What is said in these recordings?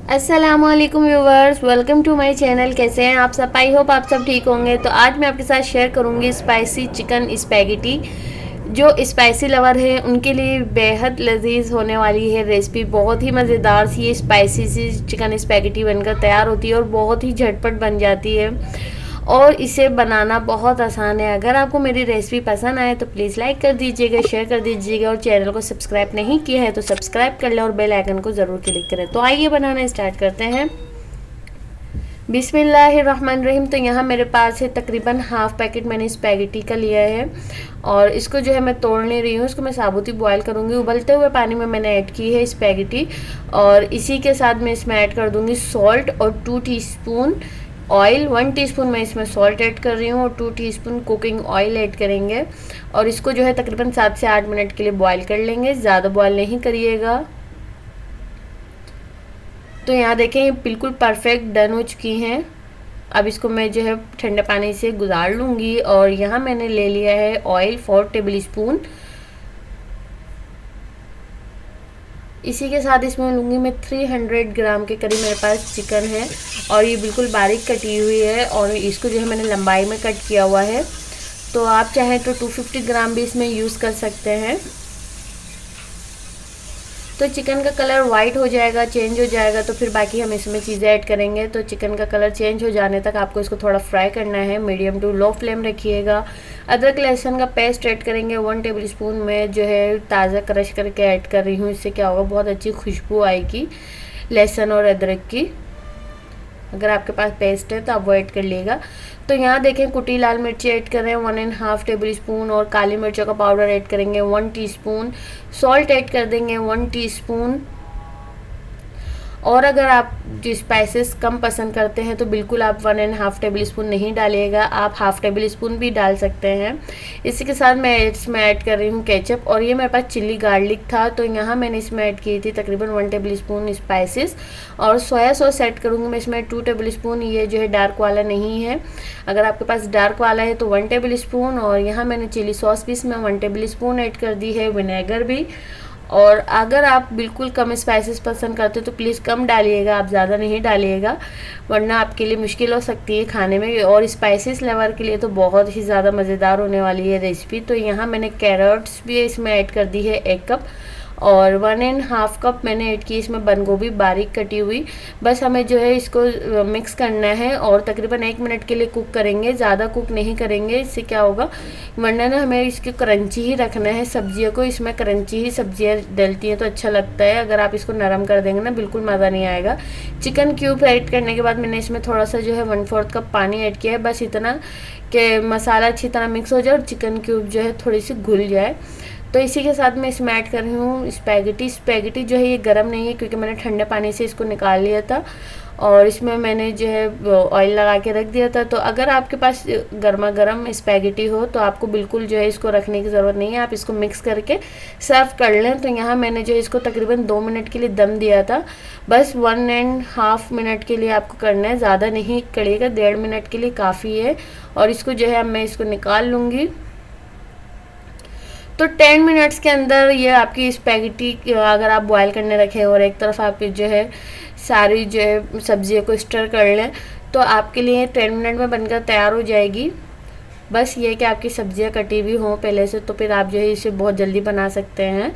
अस्सलामुअलैकुम viewers, welcome to my channel. कैसे हैं आप सब? आई होप आप सब ठीक होंगे। तो आज मैं आपके साथ शेयर करूंगी स्पाइसी चिकन स्पैगेटी। जो स्पाइसी लवर है उनके लिए बेहद लजीज होने वाली है रेसिपी। बहुत ही मज़ेदार सी ये स्पाइसी सी चिकन स्पैगेटी बनकर तैयार होती है और बहुत ही झटपट बन जाती है और इसे बनाना बहुत आसान है। अगर आपको मेरी रेसिपी पसंद आए तो प्लीज़ लाइक कर दीजिएगा, शेयर कर दीजिएगा और चैनल को सब्सक्राइब नहीं किया है तो सब्सक्राइब कर लें और बेल आइकन को ज़रूर क्लिक करें। तो आइए बनाना स्टार्ट करते हैं। बिस्मिल्लाहिर्रहमानिर्रहीम। तो यहाँ मेरे पास है तकरीबन हाफ़ पैकेट मैंने स्पैगेटी का लिया है और इसको जो है मैं तोड़ नहीं रही हूँ, इसको मैं साबुत ही बॉयल करूँगी। उबलते हुए पानी में मैंने ऐड की है स्पैगेटी और इसी के साथ मैं इसमें ऐड कर दूँगी सॉल्ट और 2 टीस्पून ऑयल। 1 टीस्पून मैं इसमें सॉल्ट ऐड कर रही हूँ और 2 टीस्पून कुकिंग ऑयल ऐड करेंगे और इसको जो है तकरीबन 7 से 8 मिनट के लिए बॉयल कर लेंगे। ज़्यादा बॉयल नहीं करिएगा। तो यहाँ देखें ये बिल्कुल परफेक्ट डन हो चुकी हैं। अब इसको मैं जो है ठंडे पानी से गुजार लूँगी और यहाँ मैंने ले लिया है ऑयल 4 टेबल स्पून। इसी के साथ इसमें लूँगी मैं 300 ग्राम के करीब मेरे पास चिकन है और ये बिल्कुल बारीक कटी हुई है और इसको जो है मैंने लंबाई में कट किया हुआ है। तो आप चाहें तो 250 ग्राम भी इसमें यूज़ कर सकते हैं। तो चिकन का कलर वाइट हो जाएगा, चेंज हो जाएगा तो फिर बाकी हम इसमें चीज़ें ऐड करेंगे। तो चिकन का कलर चेंज हो जाने तक आपको इसको थोड़ा फ्राई करना है। मीडियम टू लो फ्लेम रखिएगा। अदरक लहसुन का पेस्ट ऐड करेंगे 1 टेबल स्पून में जो है ताज़ा क्रश करके ऐड कर रही हूँ। इससे क्या होगा, बहुत अच्छी खुशबू आएगी लहसुन और अदरक की। अगर आपके पास पेस्ट है तो आप वो ऐड कर लीजिएगा। तो यहाँ देखें कुटी लाल मिर्ची ऐड कर रहे हैं 1.5 टेबल स्पून और काली मिर्चों का पाउडर ऐड करेंगे 1 टीस्पून। सॉल्ट ऐड कर देंगे 1 टीस्पून। और अगर आप जो स्पाइसेस कम पसंद करते हैं तो बिल्कुल आप 1.5 टेबल स्पून नहीं डालिएगा, आप हाफ़ टेबल स्पून भी डाल सकते हैं। इसी के साथ मैं इसमें ऐड कर रही हूँ केचप और ये मेरे पास चिल्ली गार्लिक था तो यहाँ मैंने इसमें ऐड की थी तकरीबन 1 टेबल स्पून स्पाइसेस। और सोया सॉस ऐड करूँगी मैं इसमें 2 टेबल स्पून। ये जो है डार्क वाला नहीं है, अगर आपके पास डार्क वाला है तो 1 टेबल स्पून। और यहाँ मैंने चिली सॉस भी इसमें 1 टेबल स्पून ऐड कर दी है, विनेगर भी। और अगर आप बिल्कुल कम स्पाइसेस पसंद करते हो तो प्लीज़ कम डालिएगा, आप ज़्यादा नहीं डालिएगा वरना आपके लिए मुश्किल हो सकती है खाने में। और स्पाइसेस लवर के लिए तो बहुत ही ज़्यादा मज़ेदार होने वाली है रेसिपी। तो यहाँ मैंने कैरेट्स भी इसमें ऐड कर दी है 1 कप और 1.5 कप मैंने ऐड की इसमें बंद गोभी बारीक कटी हुई। बस हमें जो है इसको मिक्स करना है और तकरीबन 1 मिनट के लिए कुक करेंगे, ज़्यादा कुक नहीं करेंगे। इससे क्या होगा, वरना ना हमें इसको क्रंची ही रखना है सब्जियों को। इसमें क्रंची ही सब्जियाँ डलती हैं तो अच्छा लगता है। अगर आप इसको नरम कर देंगे ना बिल्कुल मज़ा नहीं आएगा। चिकन क्यूब ऐड करने के बाद मैंने इसमें थोड़ा सा जो है 1/4 कप पानी ऐड किया है, बस इतना कि मसाला अच्छी तरह मिक्स हो जाए और चिकन क्यूब जो है थोड़ी सी घुल जाए। तो इसी के साथ मैं इसमें ऐड कर रही हूँ स्पैगेटी। स्पैगेटी जो है ये गर्म नहीं है क्योंकि मैंने ठंडे पानी से इसको निकाल लिया था और इसमें मैंने जो है ऑयल लगा के रख दिया था। तो अगर आपके पास गर्मा गर्म स्पैगेटी हो तो आपको बिल्कुल जो है इसको रखने की ज़रूरत नहीं है, आप इसको मिक्स करके सर्व कर लें। तो यहाँ मैंने जो है इसको तकरीबन 2 मिनट के लिए दम दिया था, बस 1.5 मिनट के लिए आपको करना है, ज़्यादा नहीं करिएगा, 1.5 मिनट के लिए काफ़ी है। और इसको जो है अब मैं इसको निकाल लूँगी। तो 10 मिनट्स के अंदर ये आपकी स्पैगेटी अगर आप बॉयल करने रखें और एक तरफ आप जो है सारी जो है सब्जियों को स्टर कर लें तो आपके लिए 10 मिनट में बनकर तैयार हो जाएगी। बस ये कि आपकी सब्जियां कटी हुई हों पहले से तो फिर आप जो है इसे बहुत जल्दी बना सकते हैं।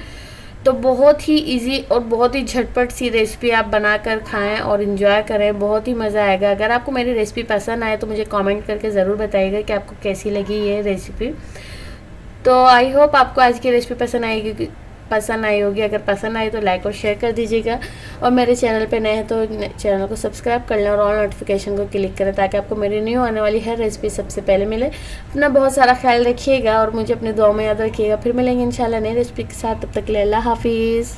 तो बहुत ही इजी और बहुत ही झटपट सी रेसिपी आप बनाकर खाएं और इन्जॉय करें, बहुत ही मज़ा आएगा। अगर आपको मेरी रेसिपी पसंद आए तो मुझे कमेंट करके ज़रूर बताइएगा कि आपको कैसी लगी ये रेसिपी। तो आई होप आपको आज की रेसिपी पसंद आई होगी। अगर पसंद आई तो लाइक और शेयर कर दीजिएगा और मेरे चैनल पे नए हैं तो चैनल को सब्सक्राइब कर लें और ऑल नोटिफिकेशन को क्लिक करें ताकि आपको मेरी न्यू आने वाली हर रेसिपी सबसे पहले मिले। अपना बहुत सारा ख्याल रखिएगा और मुझे अपने दुआ में याद रखिएगा। फिर मिलेंगे इंशाल्लाह नई रेसिपी के साथ, तब तक के लिए अल्लाह हाफिज़।